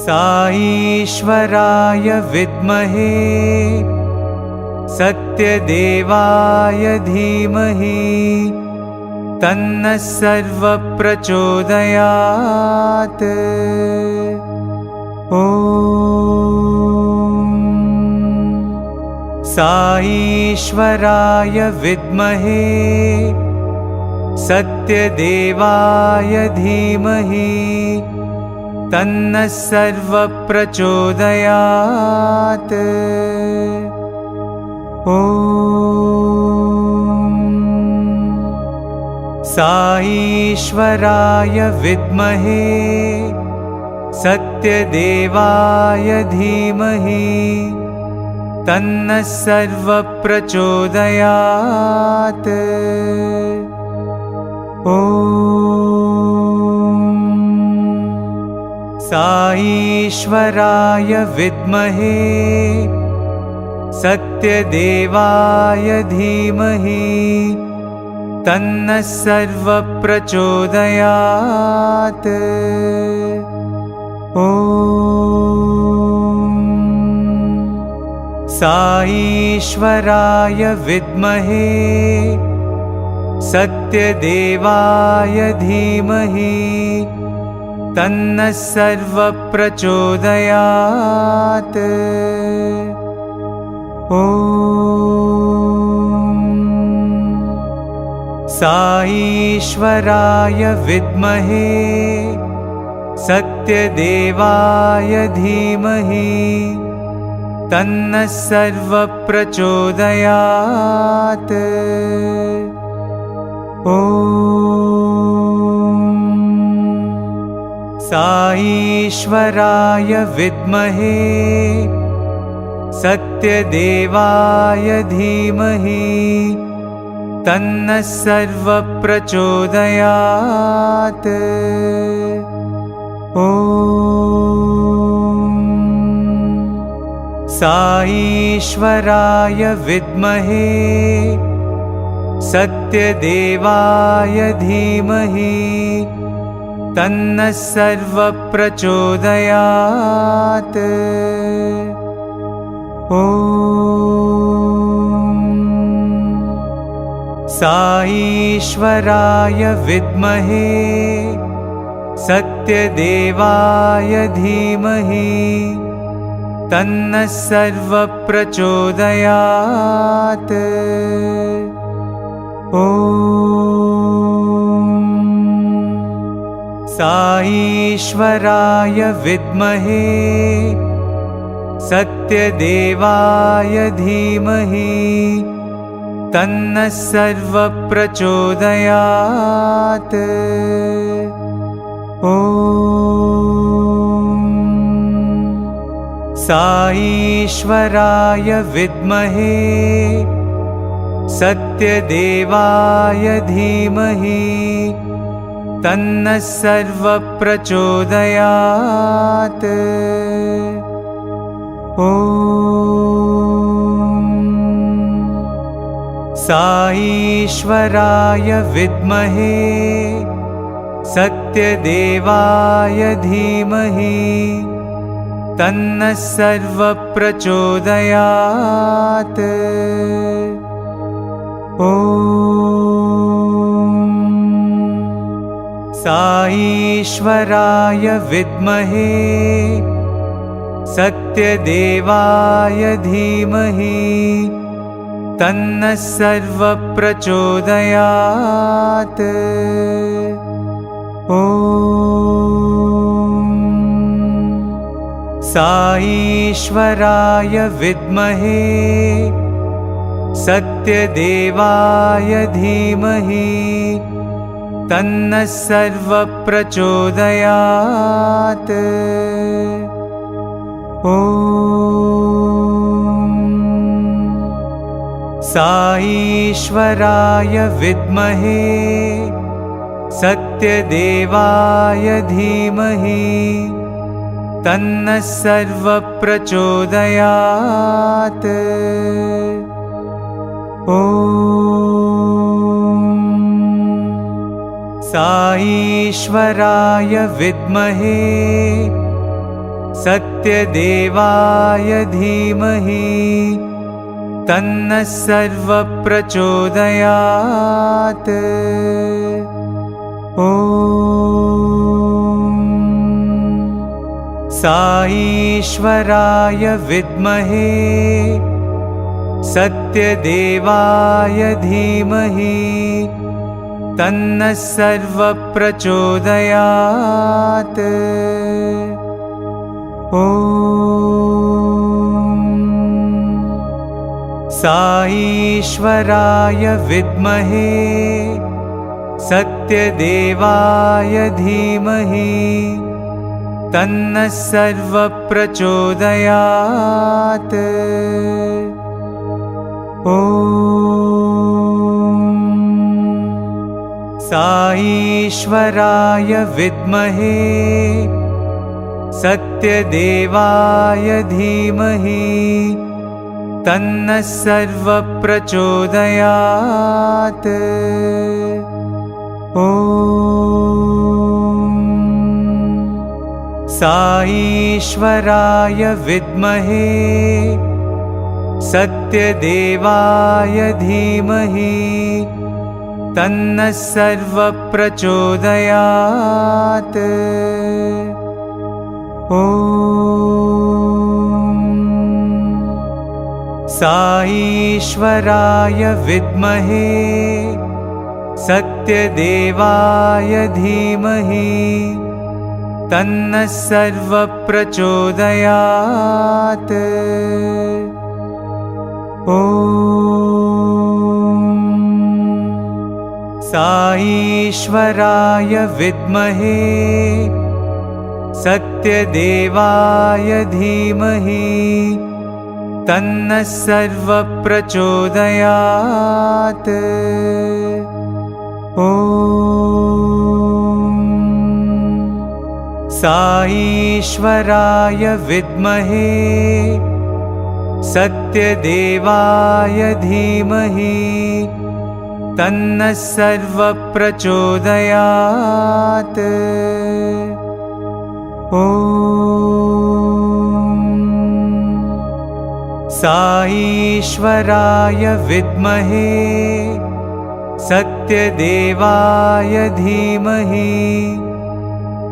साईश्वराय विद्महे सत्यदेवाय धीमहि तन्नः सर्वः प्रचोदयात्। ॐ साईश्वराय विद्महे सत्यदेवाय धीमहि तन्नः सर्वः प्रचोदयात्। ॐ साईश्वराय विद्महे सत्यदेवाय धीमहि तन्नः सर्वः प्रचोदयात्। ॐ साईश्वराय विद्महे सत्यदेवाय धीमहि तन्नः सर्वः प्रचोदयात्। ॐ साईश्वराय विद्महे सत्यदेवाय धीमहि तन्नः सर्वः प्रचोदयात्। ॐ साईश्वराय विद्महे सत्यदेवाय धीमहि तन्नः सर्वः प्रचोदयात्। ॐ साईश्वराय विद्महे सत्यदेवाय धीमहि तन्नः सर्वः प्रचोदयात्। ॐ साईश्वराय विद्महे सत्यदेवाय धीमहि तन्नः सर्वः प्रचोदयात्। ॐ साईश्वराय विद्महे सत्यदेवाय धीमहि तन्नः सर्वः प्रचोदयात्। ॐ साईश्वराय विद्महे सत्यदेवाय धीमहि तन्नः सर्वः प्रचोदयात्। ॐ साईश्वराय विद्महे सत्यदेवाय धीमहि तन्नः सर्वः प्रचोदयात्। ॐ साईश्वराय विद्महे सत्यदेवाय धीमहि तन्नः सर्वः प्रचोदयात्। ॐ साईश्वराय विद्महे सत्यदेवाय धीमहि तन्नः सर्वः प्रचोदयात्। ॐ साईश्वराय विद्महे सत्यदेवाय धीमहि तन्नः सर्वः प्रचोदयात्। ॐ साईश्वराय विद्महे सत्यदेवाय धीमहि तन्नः सर्वः प्रचोदयात्। ॐ साईश्वराय विद्महे सत्यदेवाय धीमहि तन्नः सर्वप्रचोदयात्। ॐ साईश्वराय विद्महे सत्यदेवाय धीमहि तन्नः सर्वप्रचोदयात्। ॐ साईश्वराय विद्महे सत्यदेवाय धीमहि तन्नः सर्वप्रचोदयात्। ॐ साईश्वराय विद्महे सत्यदेवाय धीमहि तन्नः सर्वप्रचोदयात्। ॐ साईश्वराय विद्महे सत्यदेवाय धीमहि तन्नः सर्वप्रचोदयात्। ॐ साईश्वराय विद्महे सत्यदेवाय धीमहि तन्नः सर्वप्रचोदयात्। ॐ साईश्वराय विद्महे सत्यदेवाय धीमहि तन्नः सर्वप्रचोदयात्। ॐ साईश्वराय विद्महे सत्यदेवाय धीमहि तन्नः सर्वप्रचोदयात्। ॐ साईश्वराय विद्महे सत्यदेवाय धीमहि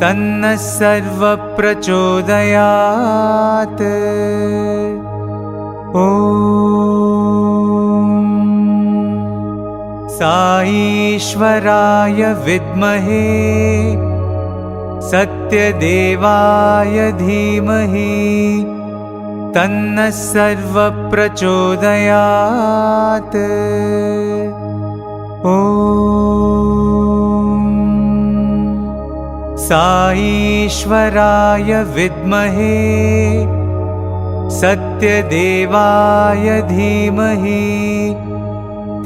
तन्नः सर्वप्रचोदयात्। ॐ साईश्वराय विद्महे सत्यदेवाय धीमहि तन्नः सर्वप्रचोदयात्। ॐ साईश्वराय विद्महे सत्यदेवाय धीमहि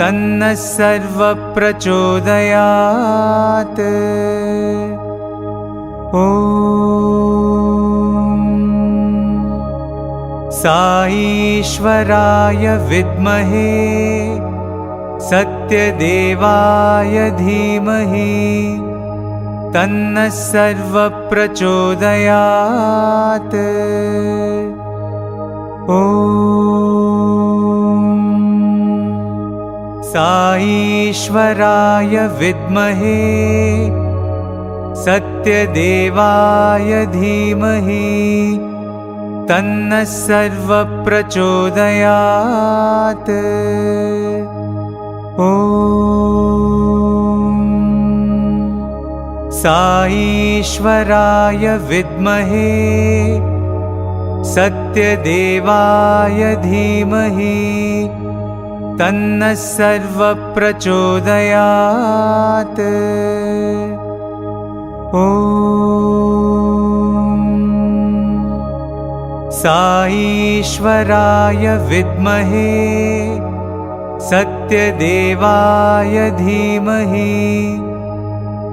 तन्नः सर्वप्रचोदयात्। ॐ साईश्वराय विद्महे सत्यदेवाय धीमहि तन्नः सर्वप्रचोदयात्। ॐ साईश्वराय विद्महे सत्यदेवाय धीमहि तन्नः सर्वप्रचोदयात्। ॐ साईश्वराय विद्महे सत्यदेवाय धीमहि तन्नः सर्वप्रचोदयात्। ॐ साईश्वराय विद्महे सत्यदेवाय धीमहि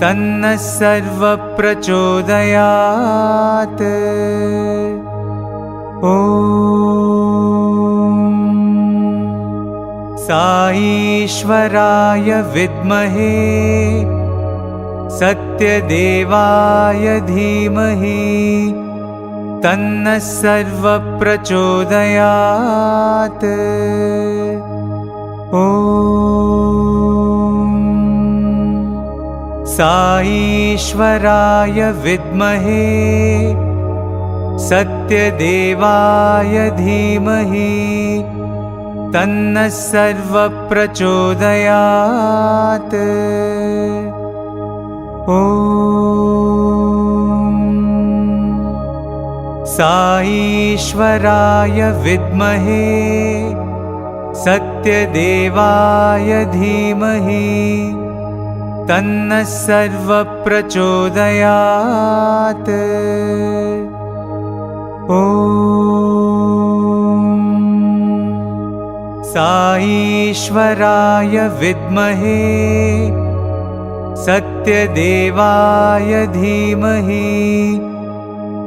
तन्नः सर्वप्रचोदयात्। ॐ साईश्वराय विद्महे सत्यदेवाय धीमहि तन्नः सर्वप्रचोदयात्। ॐ साईश्वराय विद्महे सत्यदेवाय धीमहि तन्नः सर्वप्रचोदयात्। ॐ साईश्वराय विद्महे सत्यदेवाय धीमहि तन्नः सर्वप्रचोदयात्। ॐ साईश्वराय विद्महे सत्यदेवाय धीमहि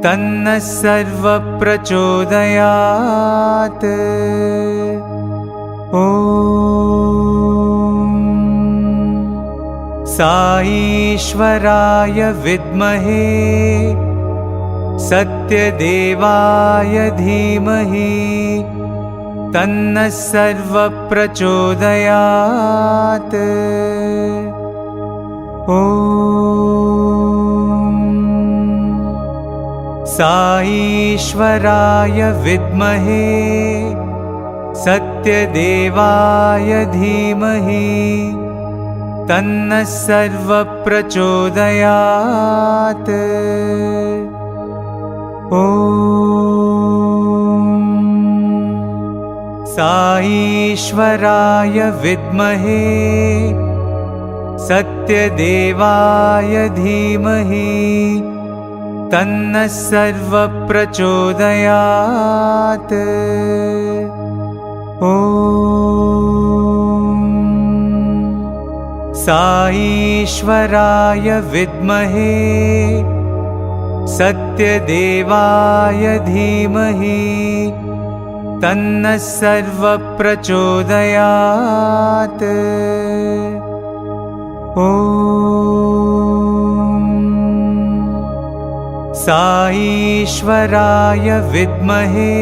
तन्नः सर्वप्रचोदयात्। ॐ साईश्वराय विद्महे सत्यदेवाय धीमहि तन्नः सर्वप्रचोदयात्। ॐ साईश्वराय विद्महे सत्यदेवाय धीमहि तन्नः सर्वप्रचोदयात्। ॐ साईश्वराय विद्महे सत्यदेवाय धीमहि तन्नः सर्वप्रचोदयात्। ॐ साईश्वराय विद्महे सत्यदेवाय धीमहि तन्नः सर्वप्रचोदयात्। ॐ साईश्वराय विद्महे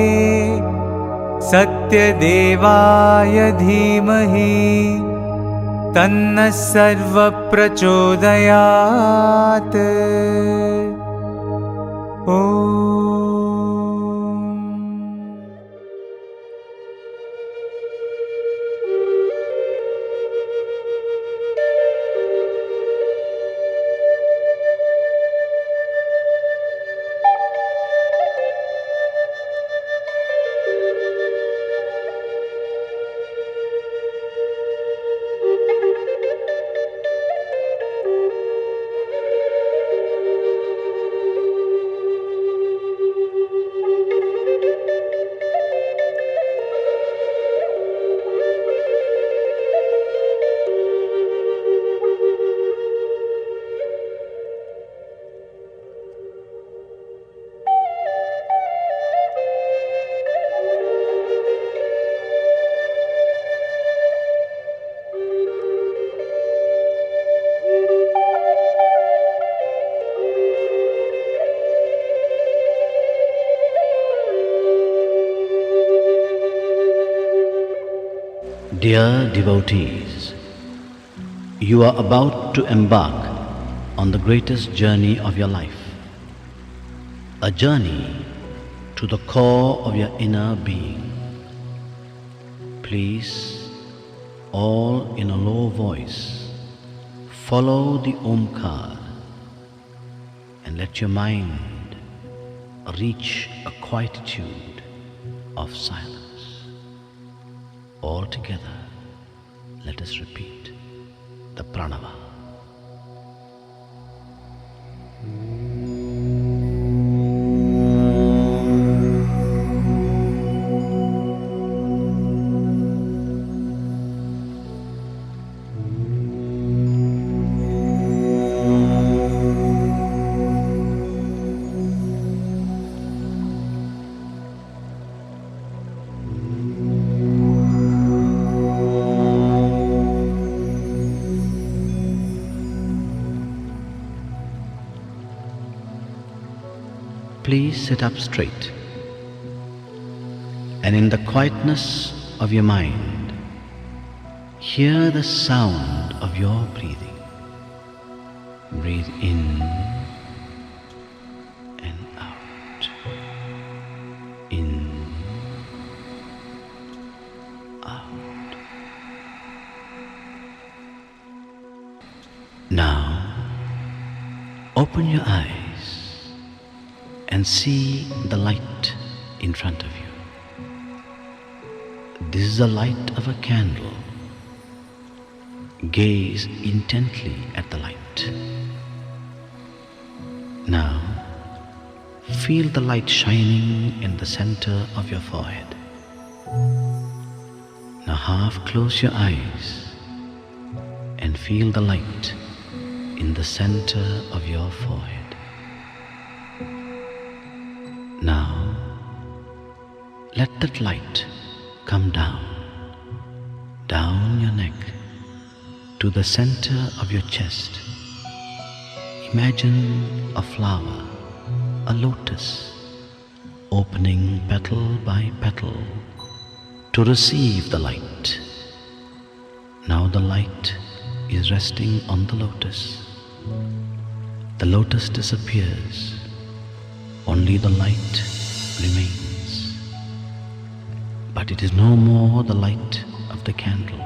सत्यदेवाय धीमहि तन्नः सर्वप्रचोदयात्। ॐ Dear devotees, you are about to embark on the greatest journey of your life, a journey to the core of your inner being. Please, all in a low voice, follow the Omkar and let your mind reach a quietude of silence. All together, let us repeat the Pranava. please sit up straight. And in the quietness of your mind, hear the sound of your breathing. Breathe in and out. In, out. Now, open your eyes and see the light in front of you. This is the light of a candle. Gaze intently at the light. Now, feel the light shining in the center of your forehead. Now half close your eyes and feel the light in the center of your forehead. Now, let that light come down your neck to the center of your chest. Imagine a flower, a lotus, opening petal by petal to receive the light. Now the light is resting on the lotus. The lotus disappears, only the light remains. But it is no more the light of the candle.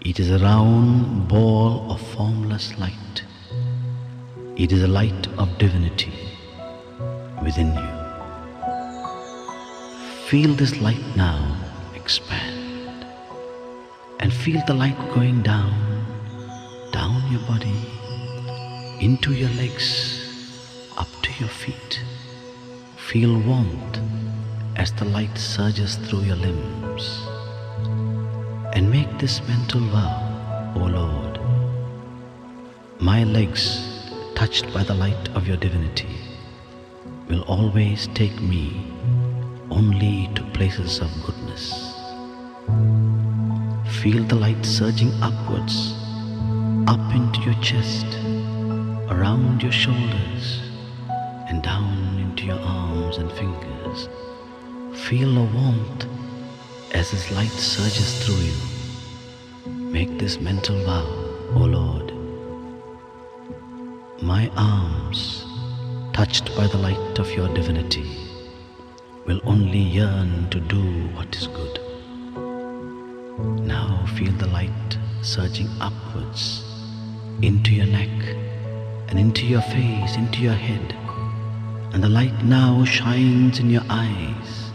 It is a round ball of formless light. It is a light of divinity within you. Feel this light now expand, and feel the light going down your body, into your legs, up to your feet. Feel warmth as the light surges through your limbs. And make this mental vow, O Lord, my legs, touched by the light of your divinity, will always take me only to places of goodness. Feel the light surging upwards, up into your chest, around your shoulders, and down into your arms and fingers. Feel the warmth as this light surges through you. Make this mental vow, O Lord, my arms, touched by the light of your divinity, will only yearn to do what is good. Now feel the light surging upwards into your neck and into your face, into your head, and the light now shines in your eyes.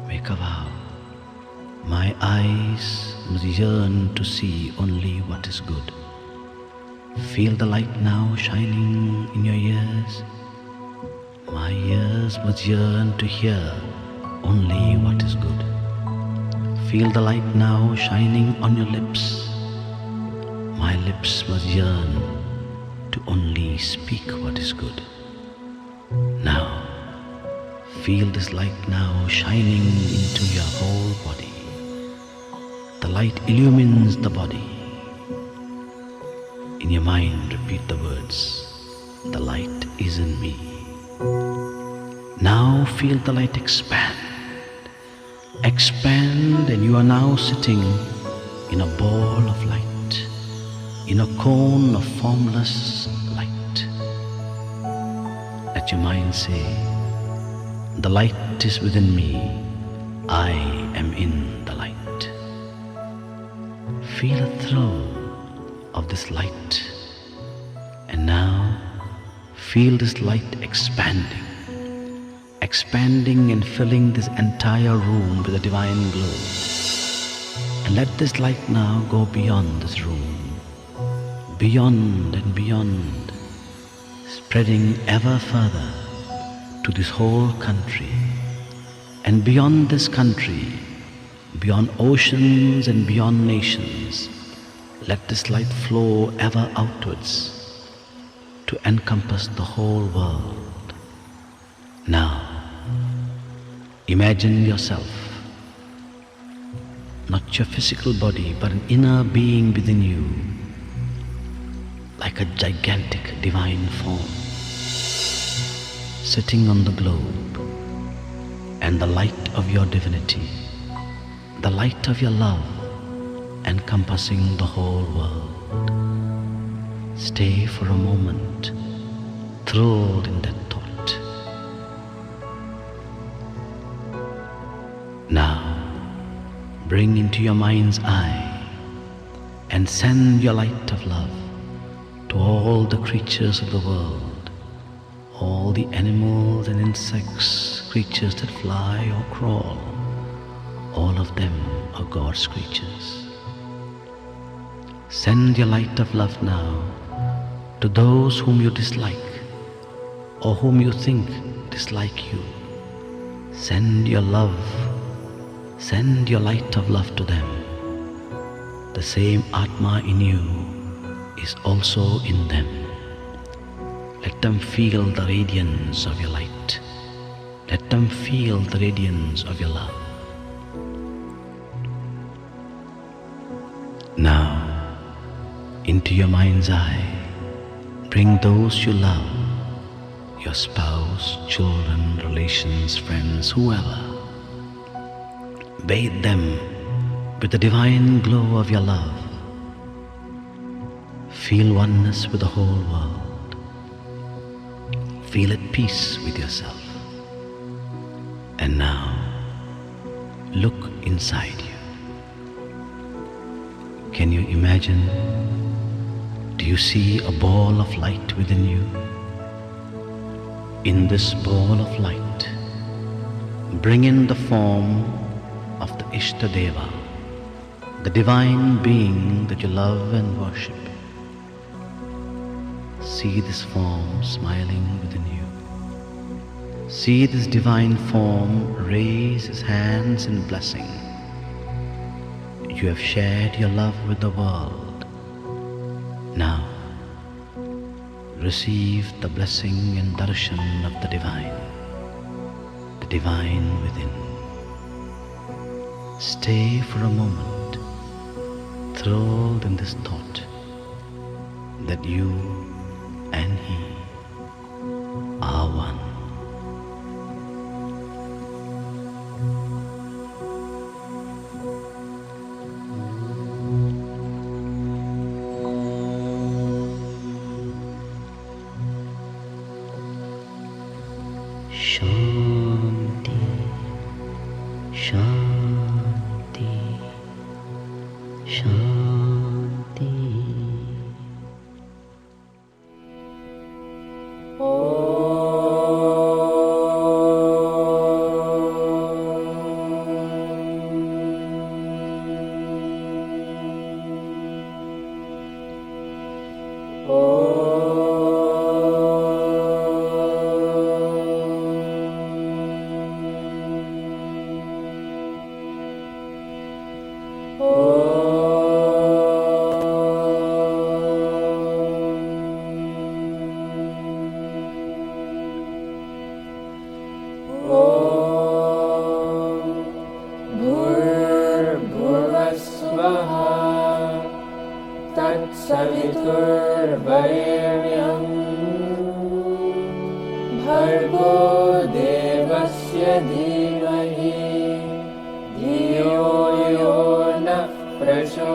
Make a vow. My eyes must yearn to see only what is good. Feel the light now shining in your ears. My ears must yearn to hear only what is good. Feel the light now shining on your lips. My lips must yearn to only speak what is good. Now, feel this light now shining into your whole body. The light illumines the body. In your mind, repeat the words, the light is in me. Now feel the light expand. Expand, and you are now sitting in a ball of light, in a cone of formless light. Let your mind say, the light is within me, I am in the light. Feel a thrill of this light, and now feel this light expanding and filling this entire room with a divine glow. And let this light now go beyond this room, beyond and beyond, spreading ever further to this whole country, and beyond this country, beyond oceans and beyond nations. Let this light flow ever outwards to encompass the whole world. Now, imagine yourself, not your physical body, but an inner being within you, like a gigantic divine form. sitting on the globe, and the light of your divinity, the light of your love encompassing the whole world. Stay for a moment, thrilled in that thought. Now, bring into your mind's eye and send your light of love to all the creatures of the world, all the animals and insects, creatures that fly or crawl, all of them are God's creatures. Send your light of love now to those whom you dislike or whom you think dislike you. Send your love, send your light of love to them. The same Atma in you is also in them. Let them feel the radiance of your light. Let them feel the radiance of your love. Now, into your mind's eye, bring those you love, your spouse, children, relations, friends, whoever. Bathe them with the divine glow of your love. Feel oneness with the whole world. Feel at peace with yourself. And now, look inside you. Can you imagine? Do you see a ball of light within you? In this ball of light, bring in the form of the Ishtadeva, the divine being that you love and worship. See this form smiling within you. See this divine form raise his hands in blessing. You have shared your love with the world. Now, receive the blessing and darshan of the divine within. Stay for a moment, thrilled in this thought that you and he are one. Shanti, Shanti, Shanti. तत्सवितुर्वरेण्यं भर्गो देवस्य धीमहि धियो यो नः प्रचोदयात्।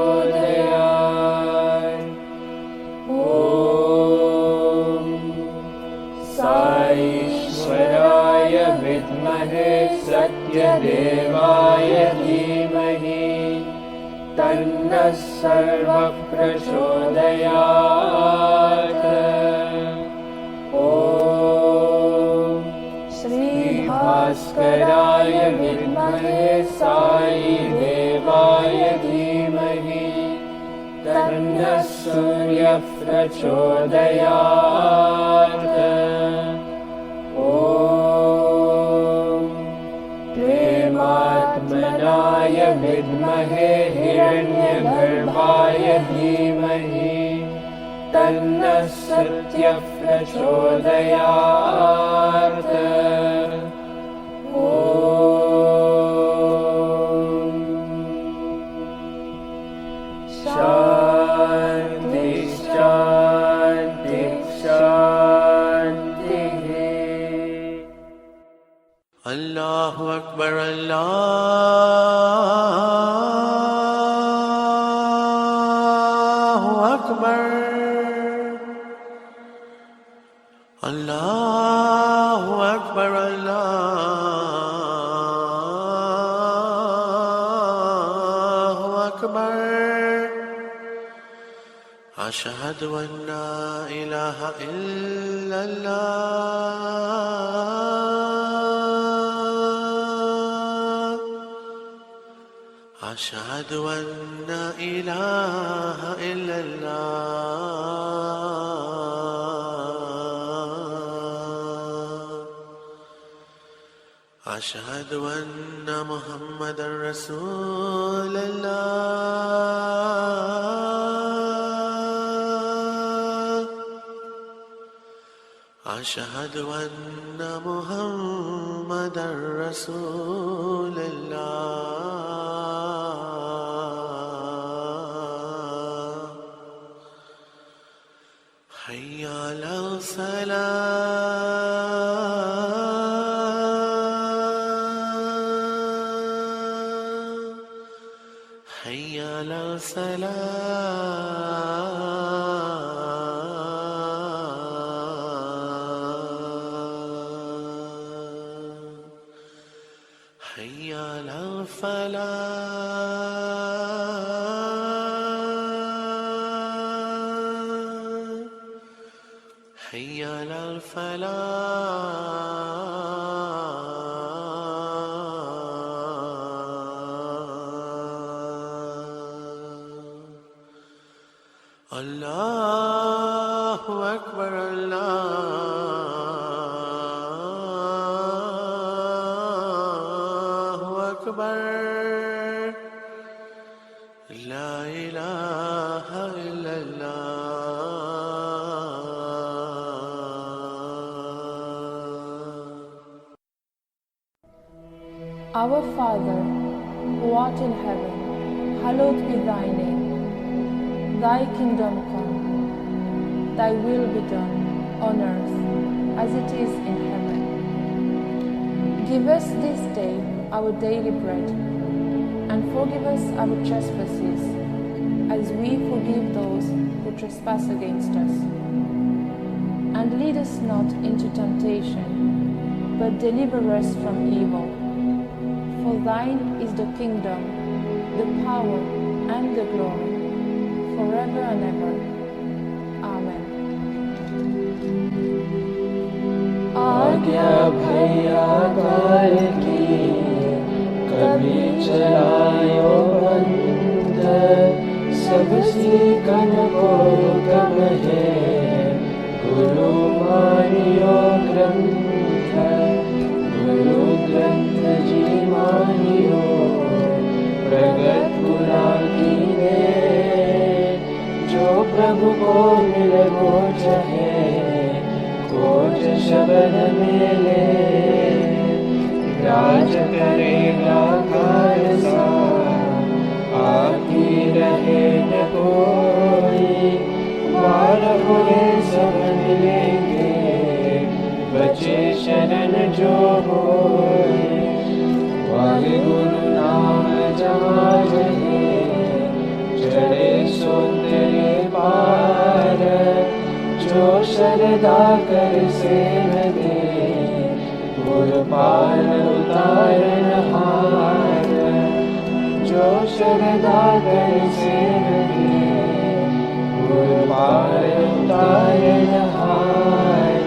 ॐ साईश्वराय विद्महे सत्यदेवाय धीमहि तन्नः सर्वः प्रचोदयात्। ॐ श्रीभास्कराय विद्महे साईदेवाय धीमहि तन्नः सूर्यः प्रचोदयात्। ॐ प्रेमात्मनाय विद्महे हिरण्यगर्भाय धीमहि तन्नः सत्यः प्रचोदयात्। ॐ शान्ति शान्ति शान्तिः। अकबर अल्लाहु अकबर अल्लाहु अकबर अल्लाहु अकबर अशहदु अन्ना इलाहा इल्लल्लाह अशहदु अन्ना इलाहा इल्लल्लाह अशहदु अन्ना मुहम्मदर रसूलुल्लाह अशहदु अन्ना मुहम्मदर रसूलुल्लाह हय्या अलल सलाह हय्या अलल सलाह हय्या अलल फलाह हय्या अलल फलाह अल्लाहु अकबर अल्लाहु अकबर ला इलाहा इल्लल्लाह Our Father, who art in heaven, hallowed be thy name. Thy kingdom come, thy will be done, on earth as it is in heaven. Give us this day our daily bread, and forgive us our trespasses, as we forgive those who trespass against us. And lead us not into temptation, but deliver us from evil. For thine is the kingdom, the power, and the glory, forever and ever. Amen. आज्ञा भैया काल की कभी चलायो बंद सब सीखन को कम है गुरु मानियो ग्रंथ गुरु ग्रंथ जी मानियो प्रगट पुरा की ने जो प्रभु को मिले वो चाहे खोज शब्द मिले राज करेगा खालसा आकी रहे न कोई बार हुए सब मिलेंगे बचे शरण जो होए वाहे गुरु नाम जहाँ रहे चढ़े सौंदर्य पार जो श्रद्धा कर सेव दे गुर पार उतारन हार जो श्रद्धा कर सेव दे गुर पार उतारन हार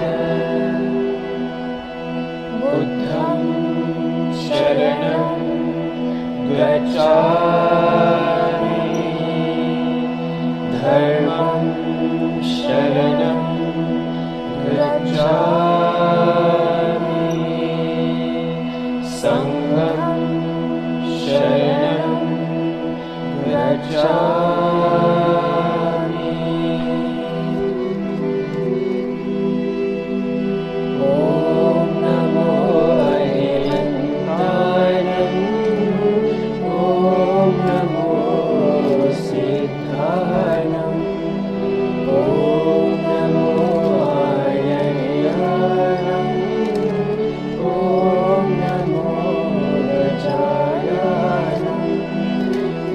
बुद्धं शरणं गच्छामि धर्मं शरणं गच्छामि संघं शरणं गच्छामि ॐ नमो अहिंसाय ॐ नमो सिद्धाय ॐ नमो आर्याय ॐ नमो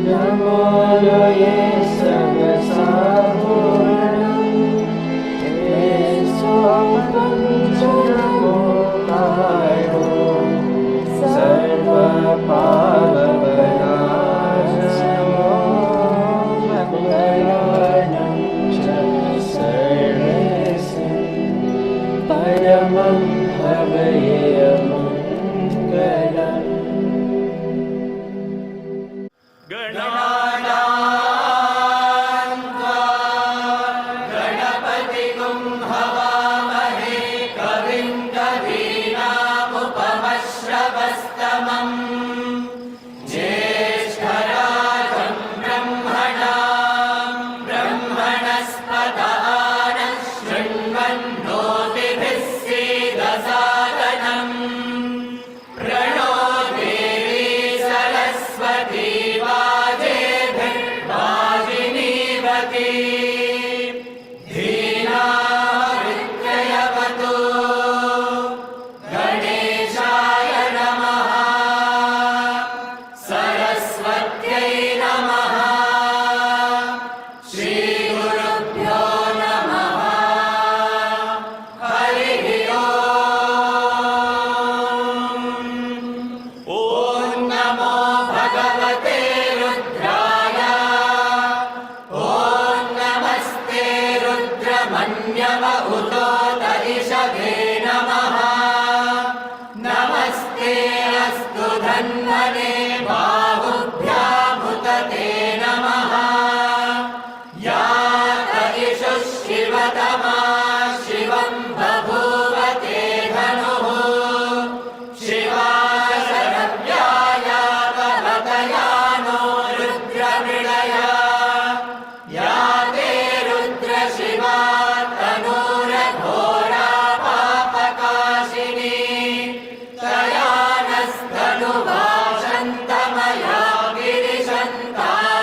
नमो लोये सर्वसापूर्णम् ते सोपं च नमो कायो सर्वपापविनाशनो मङ्गलानं च सर्वेशं परमं भवयेमङ्गलम् तया नस्तनुभाषन्तमया गिरिशन्ता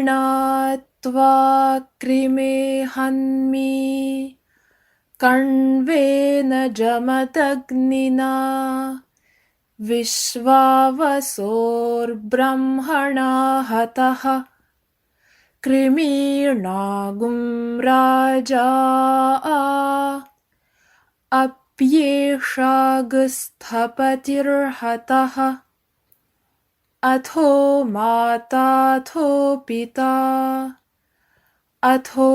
गृणात्वा कृमे हन्मि कण्वेन जमदग्निना विश्वावसोर्ब्रह्मणा हतः कृमीणागुं राजा अप्येषागस्थपतिर्हतः अथो माताथो पिता अथो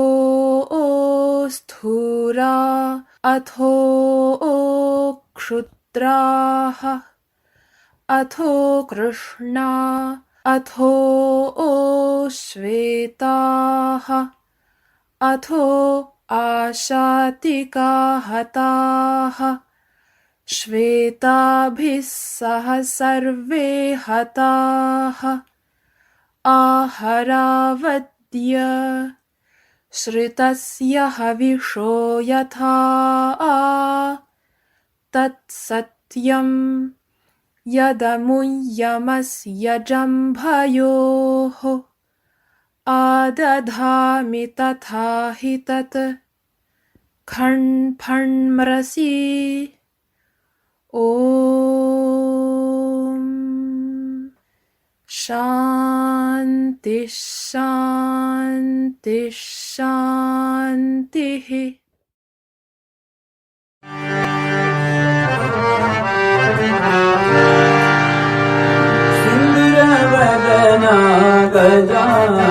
स्थूरा अथो क्षुद्राः अथो कृष्णा अथो श्वेताः अथो आशातिका हताः श्वेताभिः सह सर्वे हताः आहरावद्य श्रितस्य हविषो यथा तत्सत्यम् यदमुय्यमस्य जम्भयोः आदधामि तथा हि तत् खण्फण्मृषि ॐ शान्ति शान्ति शान्तिः। सिन्दूरवदना गजानना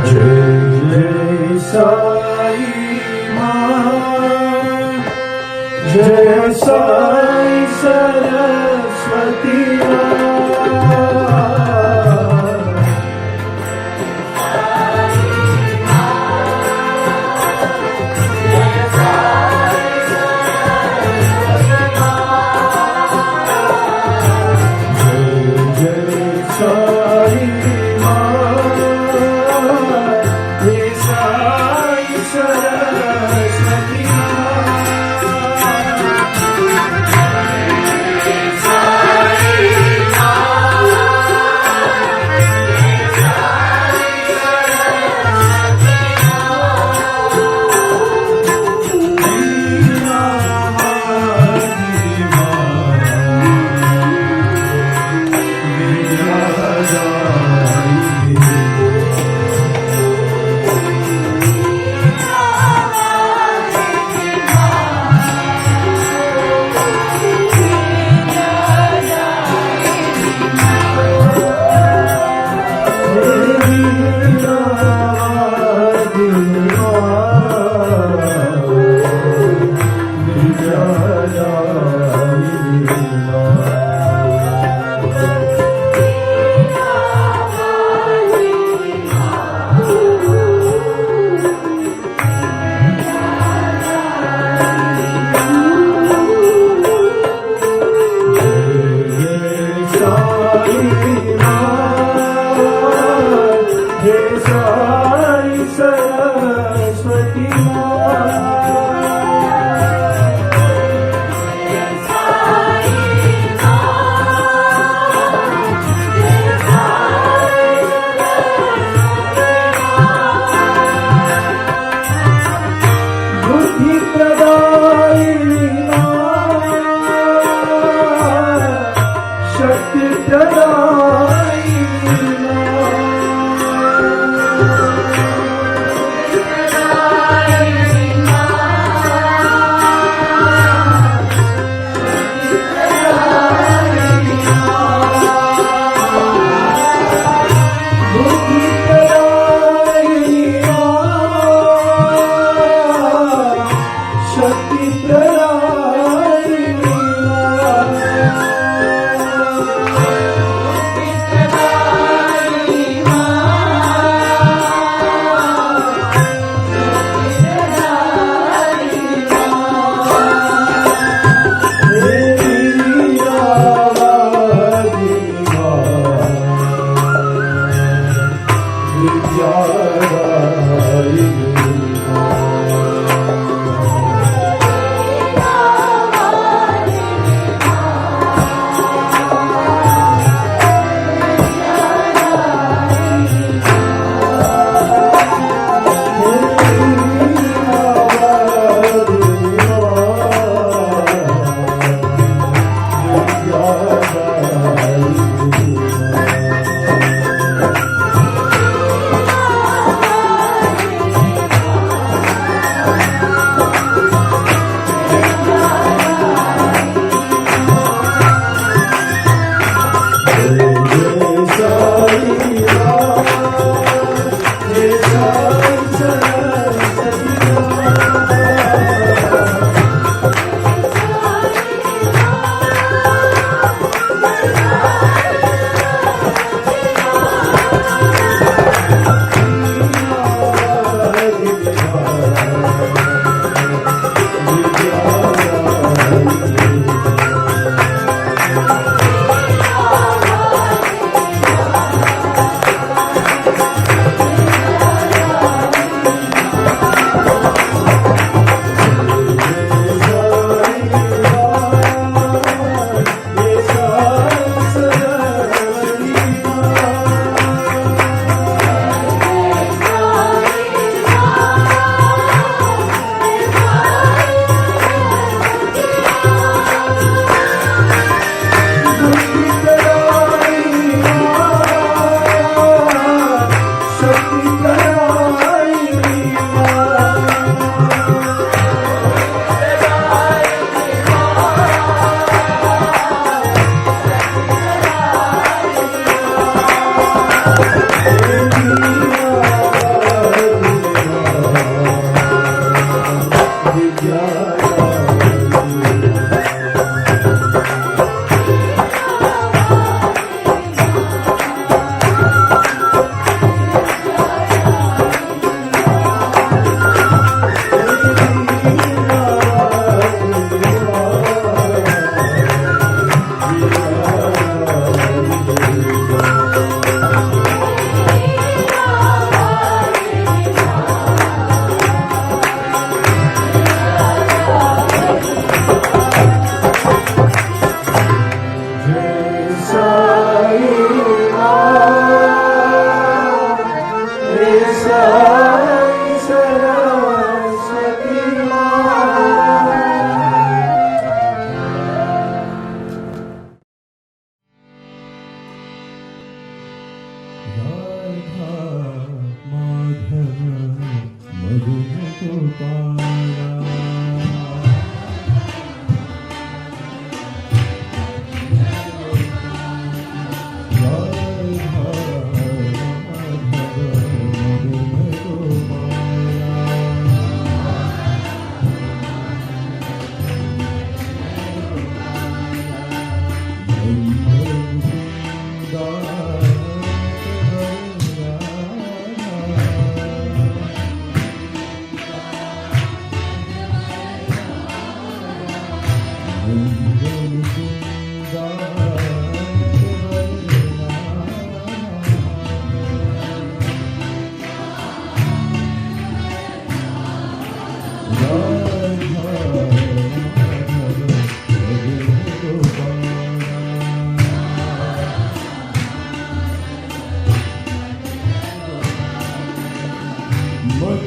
जय साई मां, जय साई सरस्वती मां।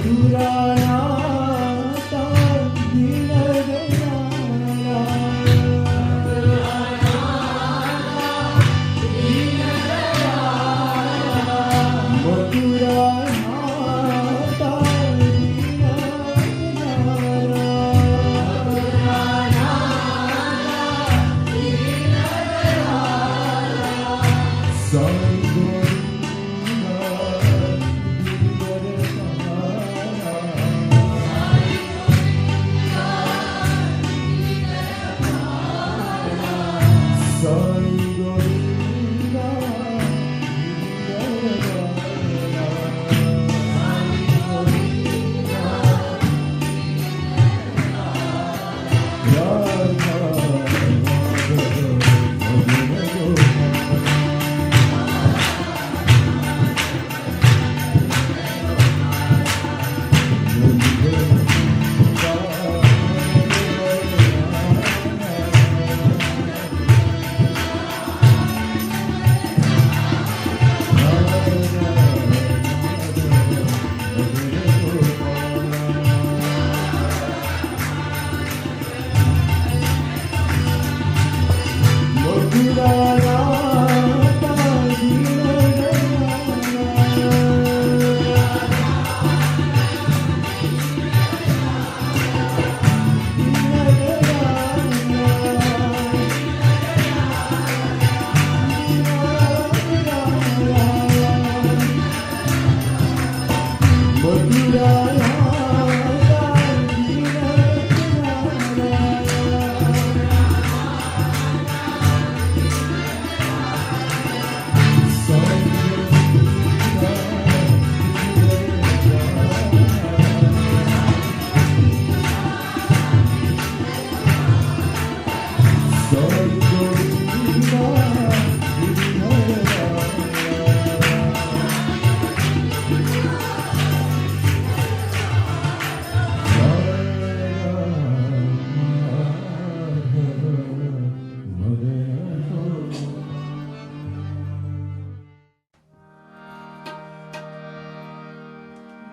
मधुरानाता दीनदयाला मधुरानाता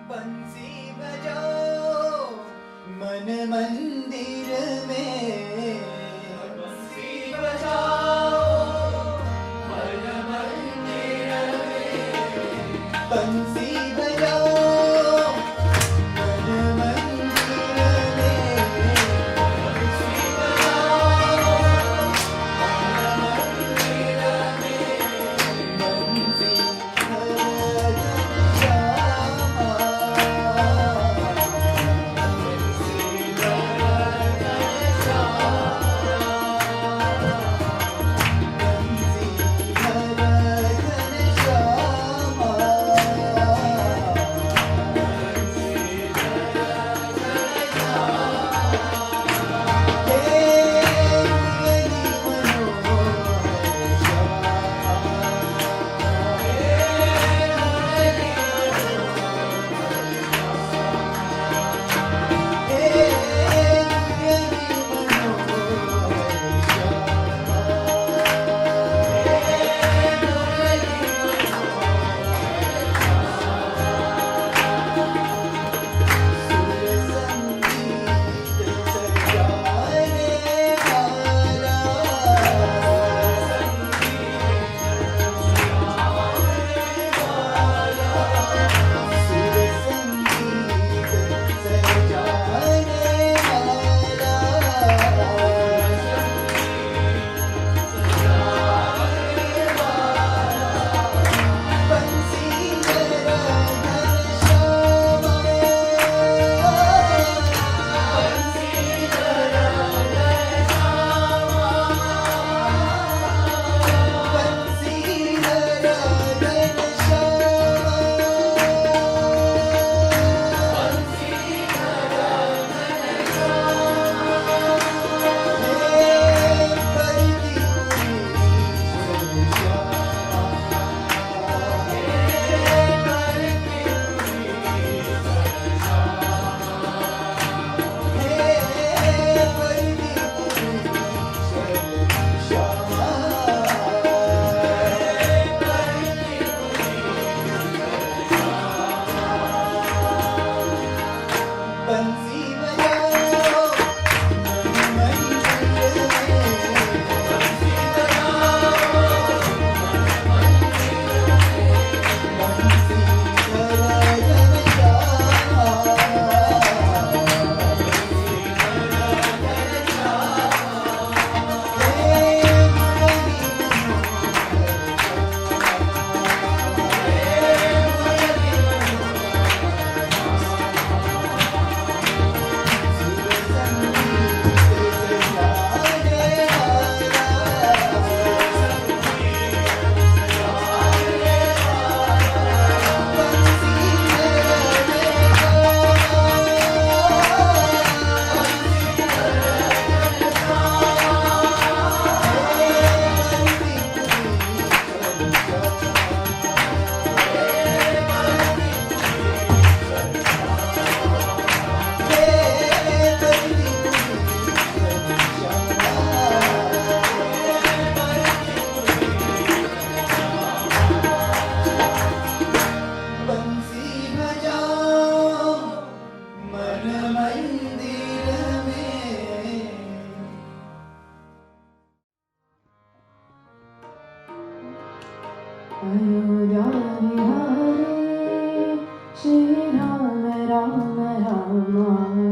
बंसी बजाओ मन मंदिर में बंसी बजाओ मन मंदिर में बंसी बजाओ मन मंदिर में बंसी बजाओ मन मंदिर में बंसी बजाओ Shri Ram Ram Rama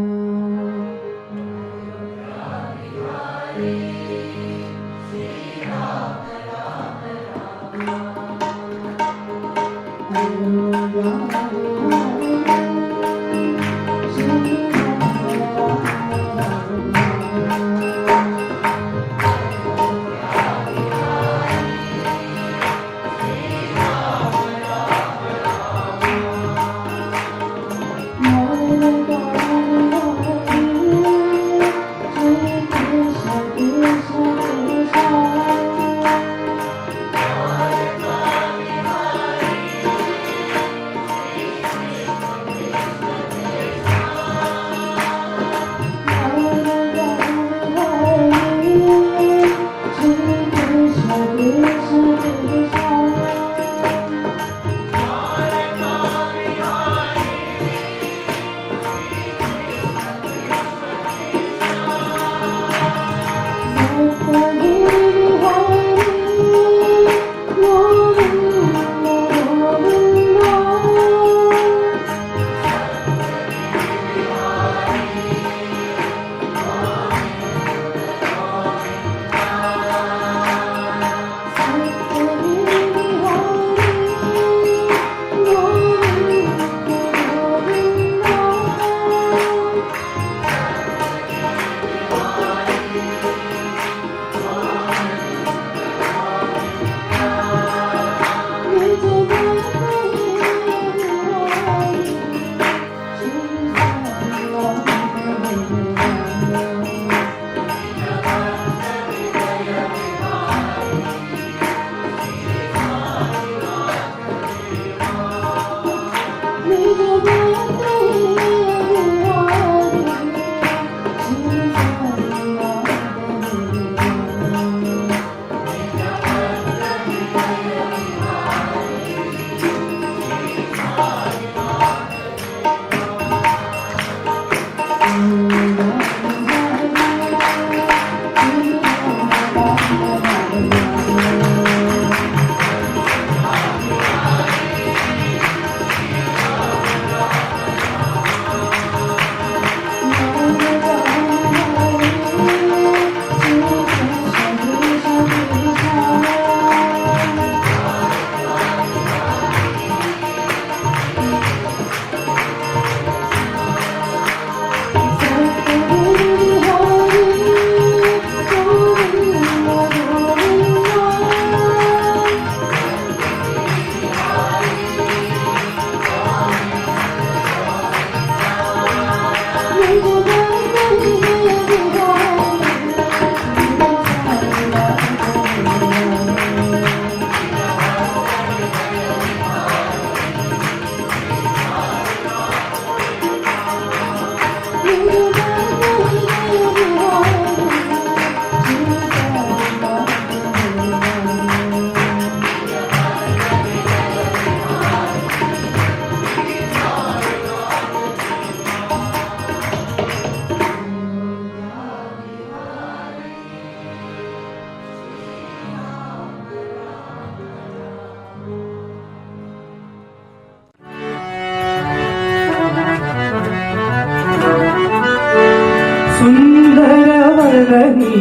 सुंदरवदनी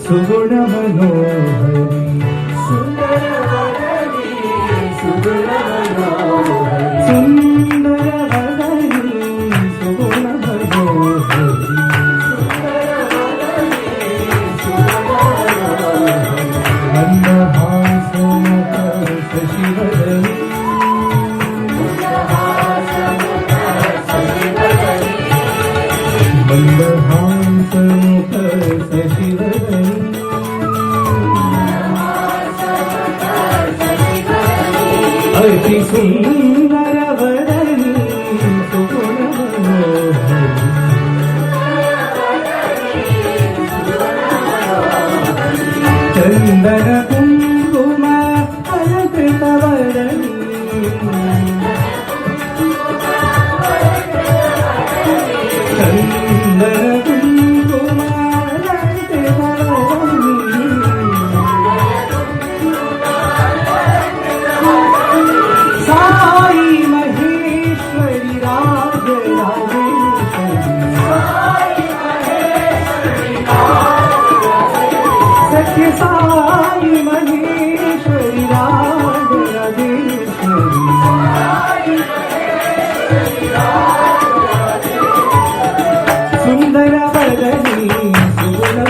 सुगुणमनोहरी सुंदरवदनी सुगुणमनोहरी सुंदरवदनी सुगुणमनोहरी मंदहासमुख शशिवदनी मंदहासमुख शशिवदनी अति सुंदरवदनी सुगुणमनोहरी चंदन कुंकुम अलकृतवदनी चंदन कुंकुम अलकृतवदनी साई सुंदर वदनी सुगुण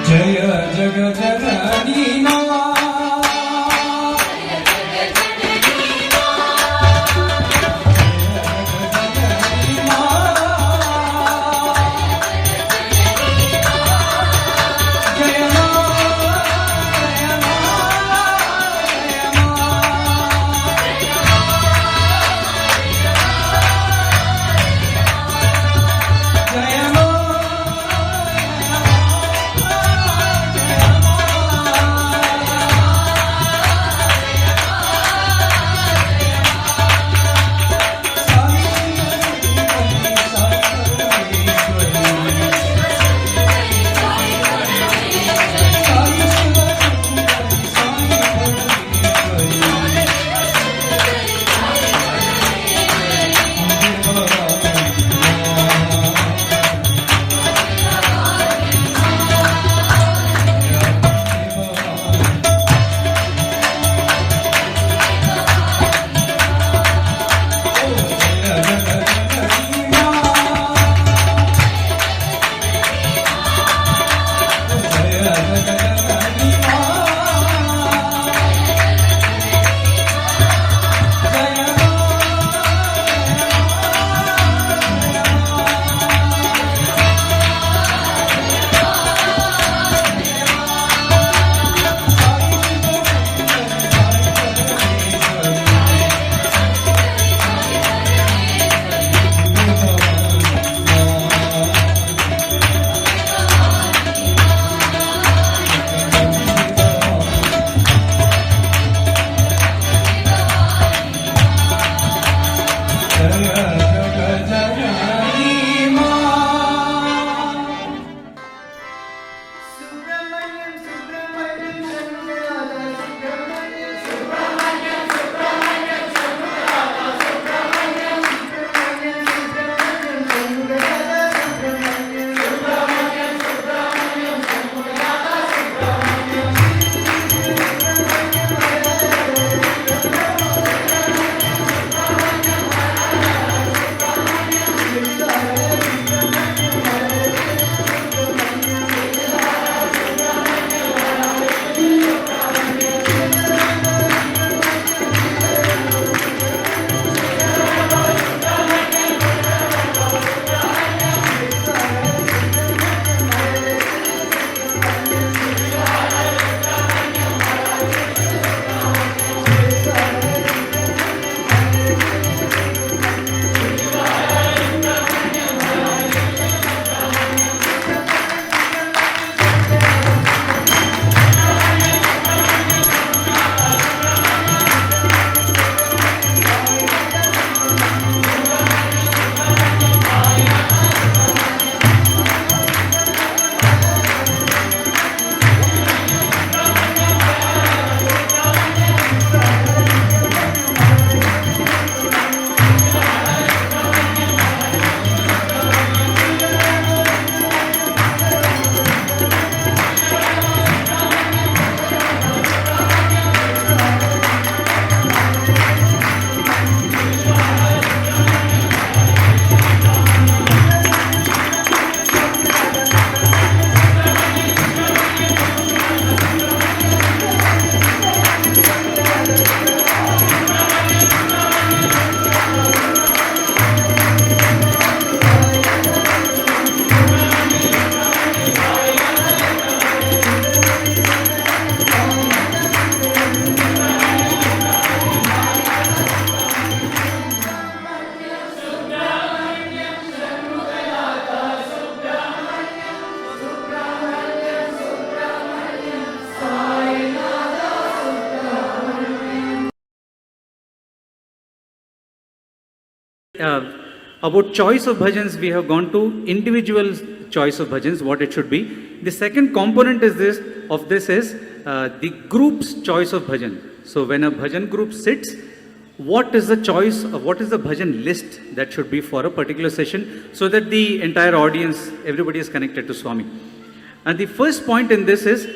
जय जगजननी मां About choice of bhajans, we have gone to individual choice of bhajans, what it should be. The second component is this is the group's choice of bhajan. So when a bhajan group sits, what is the choice, what is the bhajan list that should be for a particular session, so that the entire audience, everybody is connected to Swami. And the first point in this is,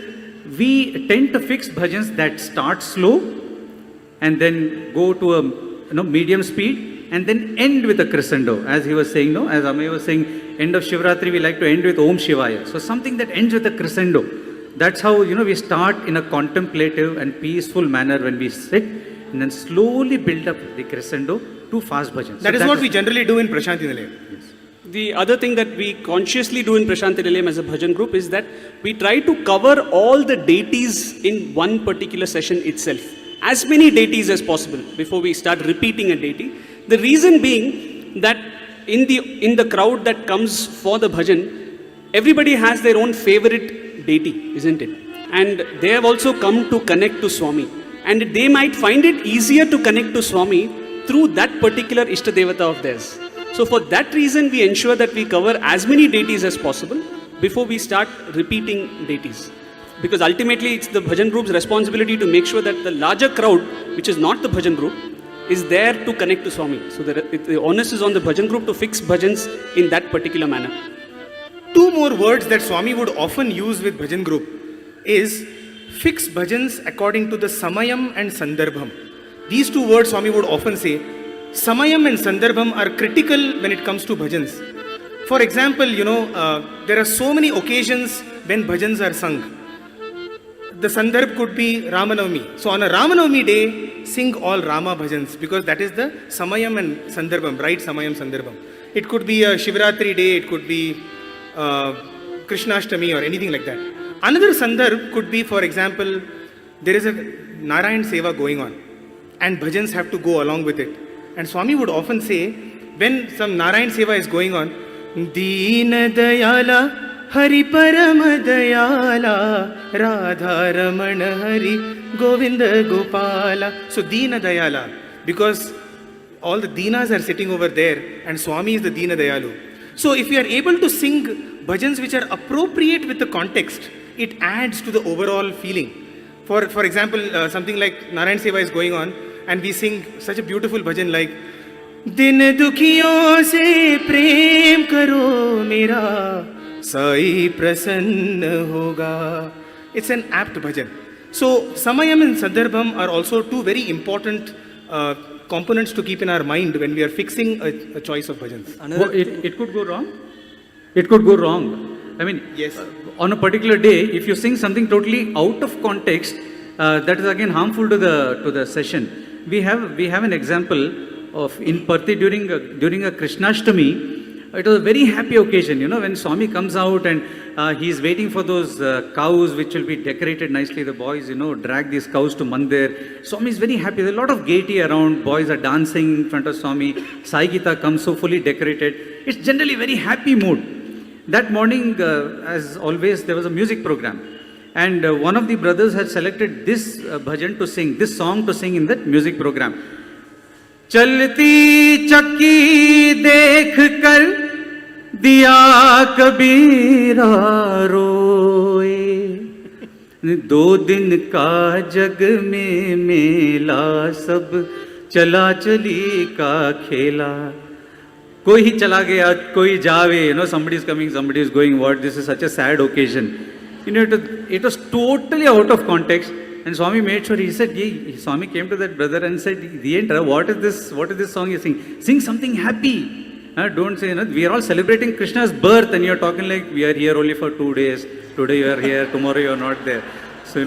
we tend to fix bhajans that start slow and then go to a medium speed and then end with a crescendo. As he was saying, as Amay was saying, end of Shivratri, we like to end with Om Shivaya. So something that ends with a crescendo. that's how, we start in a contemplative and peaceful manner when we sit, and then slowly build up the crescendo to fast bhajans. That is what we generally do in Prashanti Nilayam. The other thing that we consciously do in Prashanti Nilayam as a bhajan group is that we try to cover all the deities in one particular session itself. As many deities as possible before we start repeating a deity. The reason being that in the crowd that comes for the bhajan, everybody has their own favorite deity, isn't it? And they have also come to connect to Swami. And they might find it easier to connect to Swami through that particular Ishta Devata of theirs. So for that reason, we ensure that we cover as many deities as possible before we start repeating deities. Because ultimately, it's the bhajan group's responsibility to make sure that the larger crowd, which is not the bhajan group, is there to connect to Swami. So the onus is on the bhajan group to fix bhajans in that particular manner. Two more words that Swami would often use with bhajan group is fix bhajans according to the samayam and sandarbham. These two words Swami would often say. Samayam and sandarbham are critical when it comes to bhajans. For example, there are so many occasions when bhajans are sung. The sandarbh could be Ramanavami. So on a Ramanavami day, sing all Rama bhajans because that is the samayam and sandarbham, right? Samayam, sandarbham. It could be a Shivratri day, it could be Krishnashtami or anything like that. Another sandarbh could be, for example, there is a Narayan Seva going on and bhajans have to go along with it. And Swami would often say, when some Narayan Seva is going on, Deena Dayala Hari Parama Dayala Radha Ramana Hari Govinda Gopala. So Deena Dayala, because all the Deenas are sitting over there and Swami is the Deena Dayalu. So if you are able to sing bhajans which are appropriate with the context, it adds to the overall feeling. For example, something like Narayan Seva is going on, and we sing such a beautiful bhajan like Din dukhiyon se prem karo mera sai prasanna hoga. It's an apt bhajan. So Samayam and Sandarbham are also two very important components to keep in our mind when we are fixing a choice of bhajans. It could go wrong. It could go wrong. I mean, Yes. On a particular day, if you sing something totally out of context, that is again harmful to the session. We have an example of in Parthi during a Krishnashtami. It was a very happy occasion, when Swami comes out and he is waiting for those cows which will be decorated nicely. The boys, drag these cows to Mandir. Swami is very happy. There's a lot of gaiety around. Boys are dancing in front of Swami. Sai Gita comes so fully decorated. It's generally very happy mood. That morning, as always, there was a music program. And one of the brothers had selected this bhajan to sing, this song to sing in that music program. Chalti chakki dekh kar diya kabira roye. Do din ka jag mein mela sab chala chali ka khela. Koi hi chala gaya, koi jaave, somebody is coming, somebody is going, what, this is such a sad occasion. It was totally out of context, and Swami made sure. He said, Swami came to that brother and said, what is this song you sing? Sing something happy. Don't say, we are all celebrating Krishna's birth and you're talking like we are here only for 2 days. Today you are here, tomorrow you are not there. So,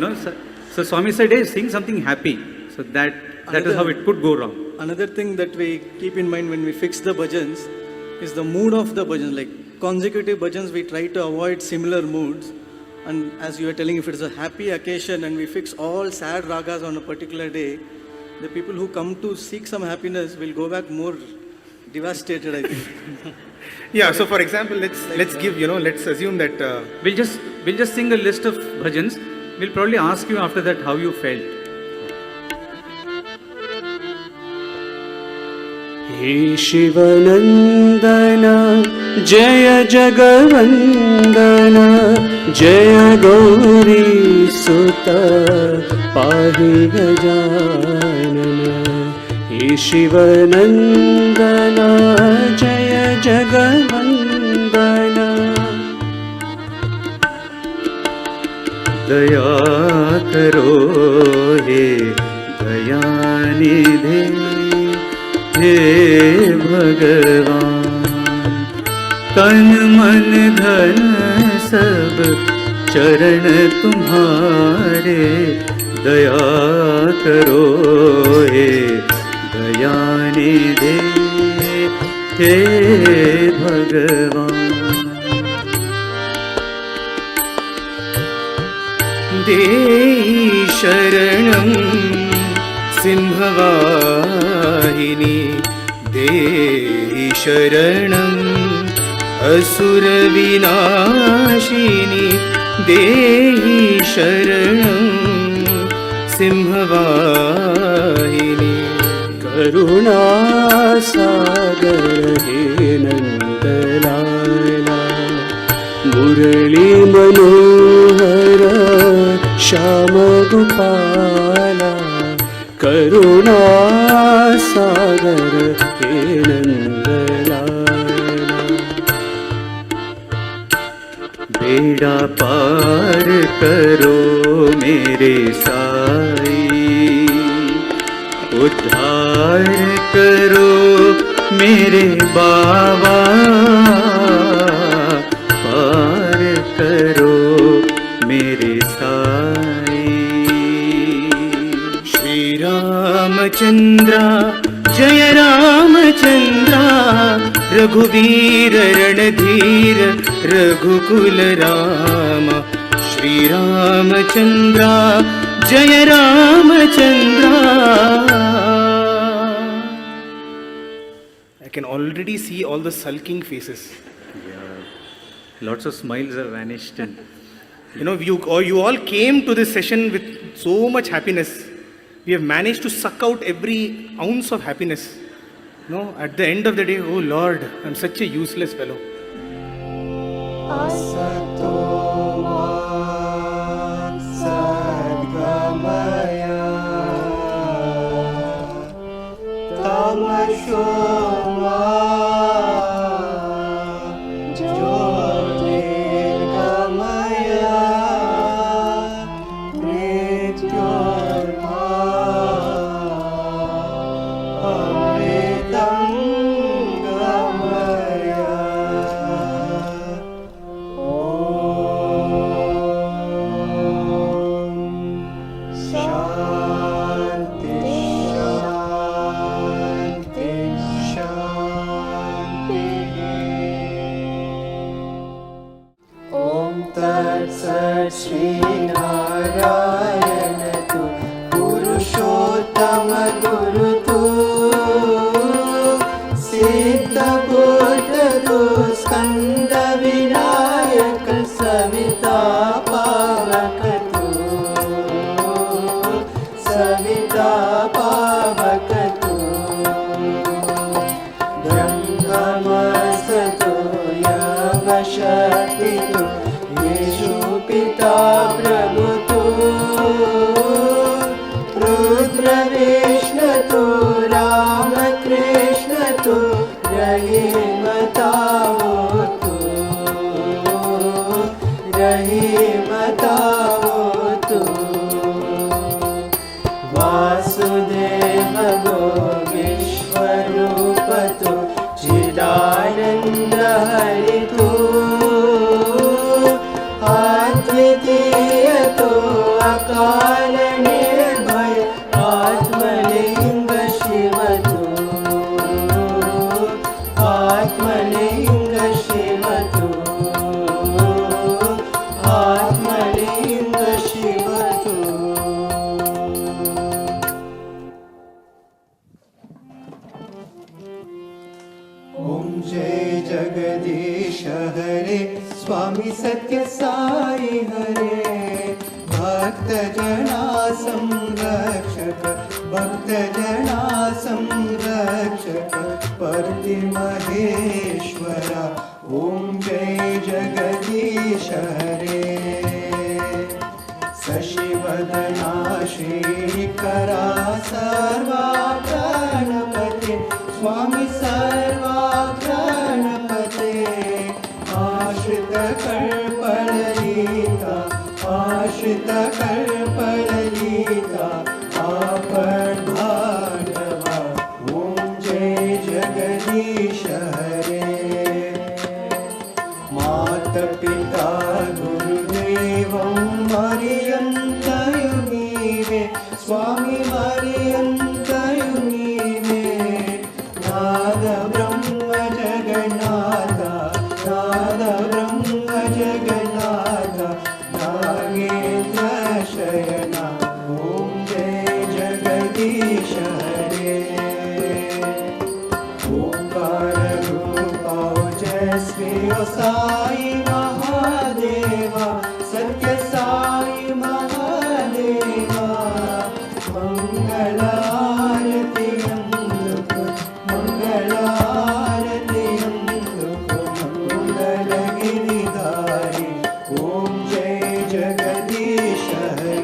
so Swami said, hey, sing something happy. So that is how it could go wrong. Another thing that we keep in mind when we fix the bhajans is the mood of the bhajans. Like consecutive bhajans, we try to avoid similar moods. And as you were telling, if it is a happy occasion and we fix all sad ragas on a particular day, the people who come to seek some happiness will go back more devastated, I think. Yeah, so for example, let's give, let's assume that... We'll just sing a list of bhajans. We'll probably ask you after that how you felt. He Shivanandana, Jaya Jagavandana, Jaya Gauri Sutta, Pahi Gajanana. He Shivanandana, Jaya Jagavandana. Daya karo he Dayanidhe. हे भगवान तन मन धन सब शरण तुम्हारे, दया करो हे दयानिधे हे भगवान। देहि शरणं सिंहवाहिनी, देहि शरणं असुरविनाशिनी, देहि शरणं सिंहवाहिनी। करुणासागर हे नन्दलाला, मुरली मनोहर श्यामगोपाला, करुणासागर हे नन्दलाला। बेड़ा पार करो मेरे साई, उद्धार करो मेरे बाबा, पार करो मेरे साई। श्री रामचंद्र जय रामचंद्र, रघुवीर रणधीर रघुकुल राम। श्री रामचंद्र जय Ramchandra. I can already see all the sulking faces. Lots of smiles have vanished. And You all came to this session with so much happiness. We have managed to suck out every ounce of happiness. At the end of the day, oh Lord, I'm such a useless fellow. असतो मा सद्गमय, तमसो मा ज्योतिर्गमय, मृत्योर्मा अमृतं गमय। शान्ति शान्ति शान्तिः। ॐ तत्सत् श्रीनारायण तु पुरुषोत्तम गुरुतु, सिद्धबुद्ध तु स्कन्द विनायक सविता पावक तु, सविता पावक तु। ब्रह्ममस्तु यवशक्ति तु, येषु पिता प्रभु तु, रुद्रविष्णु तु रामकृष्ण तु, रहीमतावतु, रहीमतावतु। वासुदेव गो विश्वरूप तु, चिदानन्द हरि तु, अद्वितीय तु, अकाल निर्भय आत्मलिंग शिव तु, आत्मलिंग शिव तु, आत्मलिंग शिव तु। ओम जय जगदीश हरे, स्वामी सत्य साई हरे, भक्त जना संरक्षक, भक्त जना संरक्षक, परति महेश्वरा। ओम जय जगदीश हरे। शशिवदना श्रीकरा सर्वा गणपते, स्वामी सर्वा गणपते। आश्रित कल्पललिता, आश्रित कल्पललिता, आपन भार्गवा। ओम जय जगदीश हरे। माता पिता गुरुदेव ओ साई महादेवा सत्य साई महादेवा मंगलारति अंदुको मंगलारति अंदुको मंगल गिरिधारी ओम जय जगदीश हरे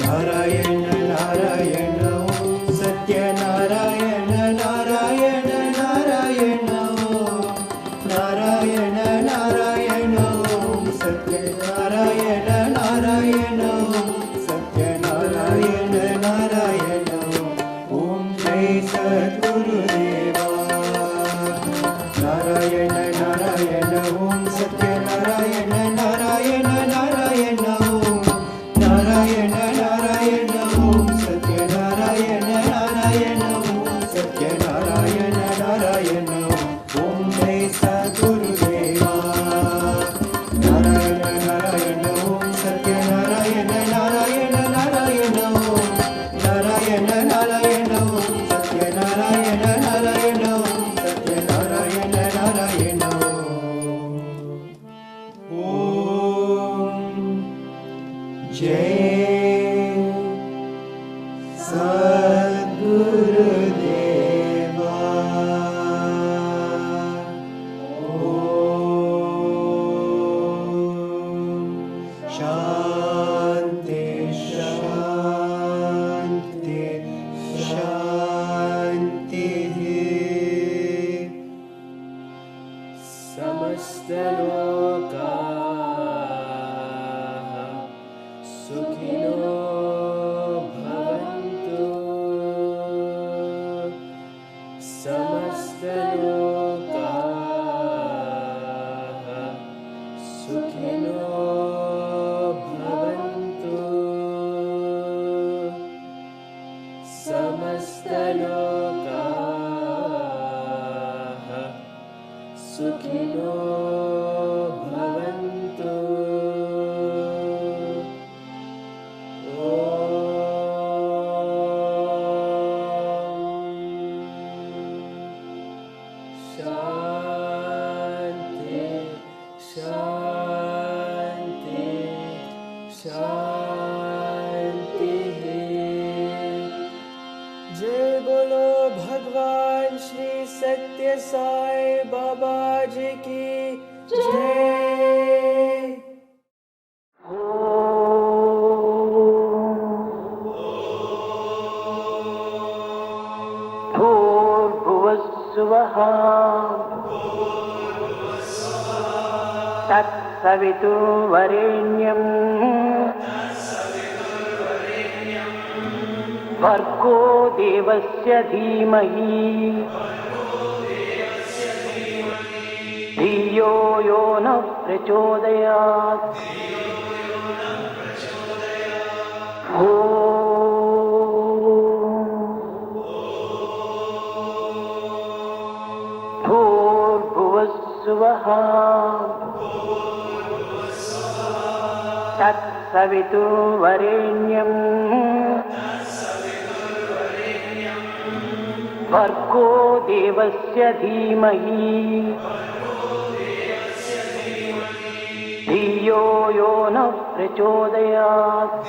नारायण नारायण ओम सत्य नारायण नारायण नारायण ओम नारायण नारायण ओम सत्य नारायण नारायण ओम सत्य नारायण नारायण ओम जय सद्गुरुदेवा नारायण नारायण ओम सत्य नारायण नारायण नारायण ओम नारायण नारायण ओम सत्य नारायण नारायण ओम सत्य नारायण नारायण ओम जय सद्गुरुदेवा नारायण नारायण ओम सत्य नारायण नारायण नारायण ओम नारायण नारायण ओम सत्य नारायण नारायण ओम सत्य नारायण नारायण ओम जय सद्गुरुदेवा ओम शांति शांति शांति समस्त लोकाः सुखिनो भवन्तु समस्त लोकाः सुखिनो भवन्तु समस्त लोकाः सुखिनो भवन्तु शांति शांति शांति जय बोलो भगवान श्री सत्य साई बाबा जी की जय भूर्भुवस्सुवः तत्सवितुर्वरेण्यं भर्गो देवस्य धीमहि धियो यो नः प्रचोदयात् भूर्भुवस्सुवः तत्सवितुर्वरेण्यं भर्गो देवस्य धीमहि धियो यो नः प्रचोदयात्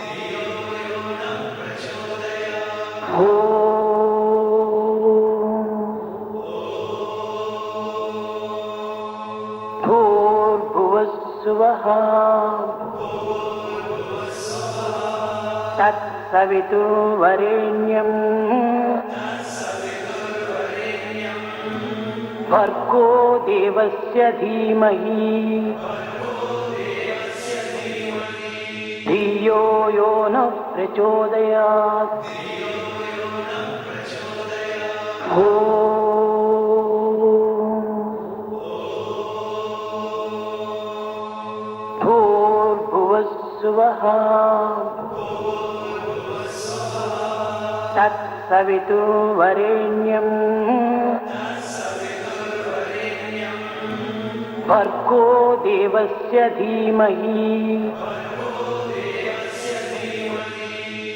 भूर्भुवस्सुवः तत्सवितुर्वरेण्यं भर्गो देवस्य धीमहि धियो यो नः प्रचोदयात् भूर्भुवस्सुवः तत्सवितुर्वरेण्यं भर्गो देवस्य धीमहि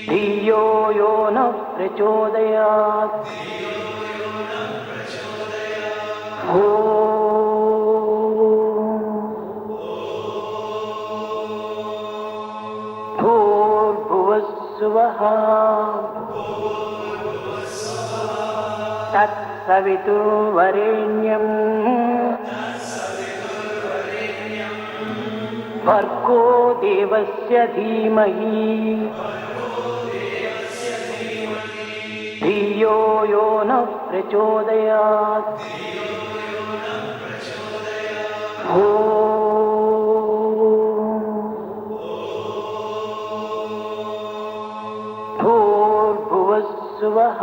धियो यो नः प्रचोदयात् तत्सवितुर्वरेण्यं भर्गो देवस्य धीमहि धियो यो नः प्रचोदयात् भूर्भुवस्सुवः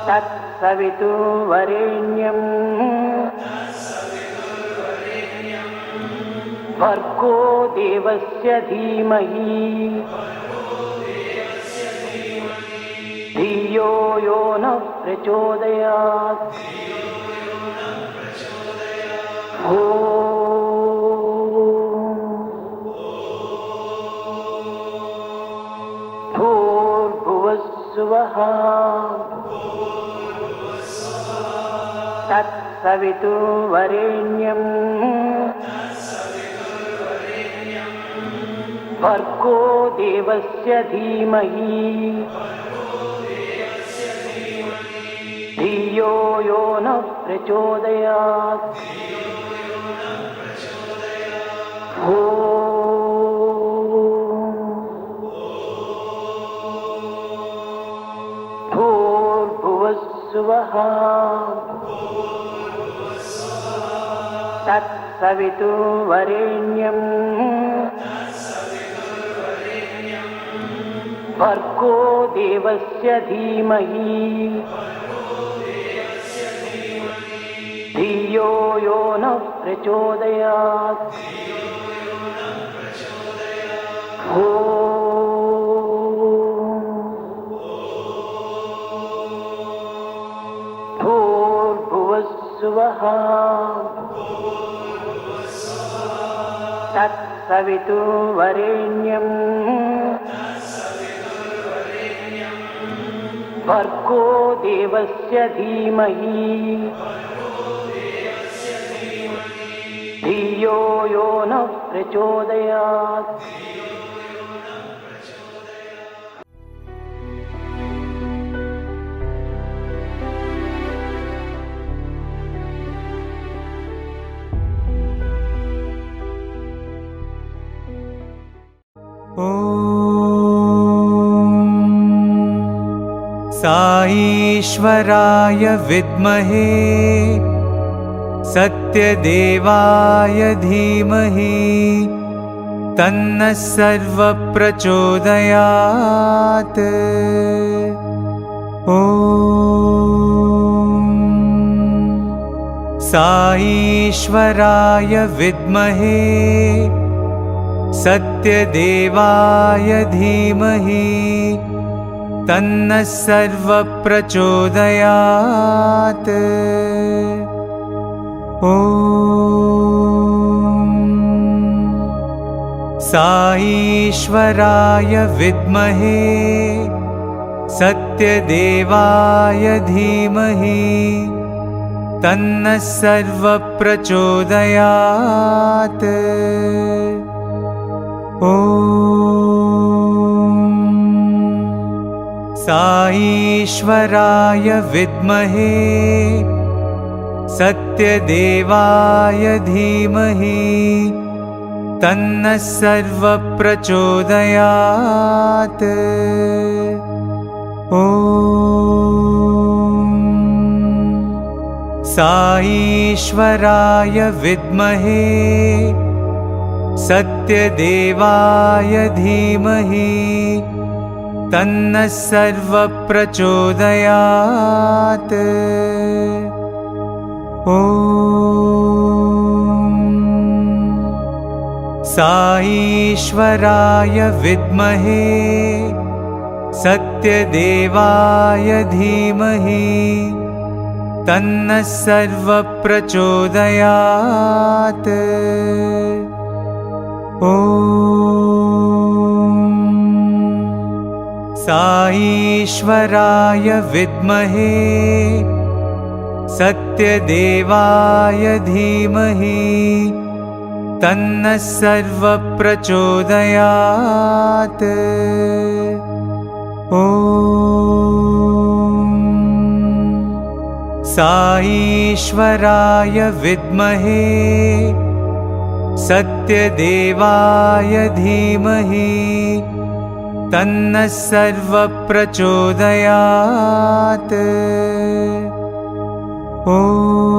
तत्सवितुर्वरेण्यं भर्गो देवस्य धीमहि धियो यो नः प्रचोदयात् भूर्भुवस्सुवः तत्सवितुर्वरेण्यं भर्गो देवस्य धीमहि धियो यो नः प्रचोदयात् भूर्भुवस्सुवः तत्सवितुर्वरेण्यं भर्गो देवस्य धीमहि धियो यो नः प्रचोदयात् भूर्भुवस्सुवः तत्सवितुर्वरेण्यं भर्गो देवस्य धीमहि धियो यो नः प्रचोदयात् साईश्वराय विद्महे सत्यदेवाय धीमहि तन्नः सर्वः प्रचोदयात्। ॐ साईश्वराय विद्महे सत्यदेवाय धीमहि तन्नः सर्वः प्रचोदयात्। ॐ साईश्वराय विद्महे सत्यदेवाय धीमहि तन्नः सर्वः प्रचोदयात्। ॐ साईश्वराय विद्महे सत्यदेवाय धीमहि तन्नः सर्वः प्रचोदयात्। ॐ साईश्वराय विद्महे सत्यदेवाय धीमहि तन्नः सर्वः प्रचोदयात्। ॐ साईश्वराय विद्महे सत्यदेवाय धीमहि तन्नः सर्वः प्रचोदयात्। ॐ साईश्वराय विद्महे सत्यदेवाय धीमहि तन्नः सर्वः प्रचोदयात्। ॐ साईश्वराय विद्महे सत्यदेवाय धीमहि तन्नः सर्वः प्रचोदयात्। ॐ